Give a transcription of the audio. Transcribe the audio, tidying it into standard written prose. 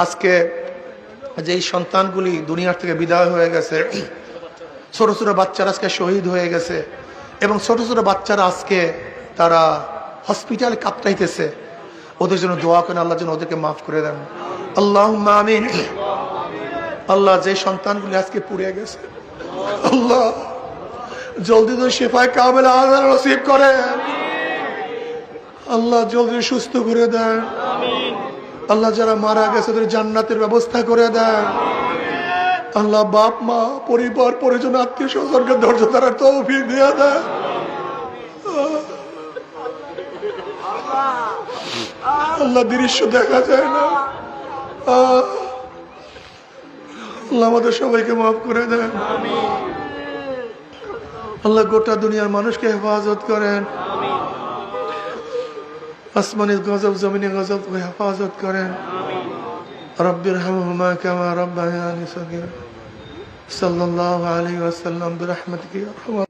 আজকে যেই সন্তানগুলি দুনিয়ার থেকে বিদায় হয়ে গেছে, ছোট ছোট বাচ্চারা আজকে শহীদ হয়ে গেছে এবং ছোট ছোট বাচ্চারা আজকে তারা হসপিটালে কাঁপতাইতেছে, ওদের জন্য দোয়া করেন, আল্লাহ যেন ওদেরকে মাফ করে দেন। আল্লাহুম্মা আমিন। আল্লাহ, যে সন্তানগুলি আজকে পুড়ে গেছে, আল্লাহ জলদি তো শিফায়ে কামিলা আযাল নসিব করেন। আল্লাহ জলদি সুস্থ করে দেন। আল্লাহ যারা মারা গেছে ওদের জান্নাতের ব্যবস্থা করে দেন। আল্লাহ বাপ মা পরিবার পরিজন আত্মীয় স্বজনকে ধৈর্য ধরার তৌফিক দিয়ে দেন। আল্লাহ দৃশ্য দেখা যায় না, আল্লাহ আমাদের সবাইকে মাফ করে দেন। আল্লাহ গোটা দুনিয়ার মানুষকে হেফাজত করেন, আসমানের গজব জমিনের গজব হেফাজত করেন। রব্বিরহামহুমা কামা রাব্বায়ানি সগীরা। সাল্লাল্লাহু আলাইহি ওয়াসাল্লাম বিরহমাতিকা ইয়া আরহামার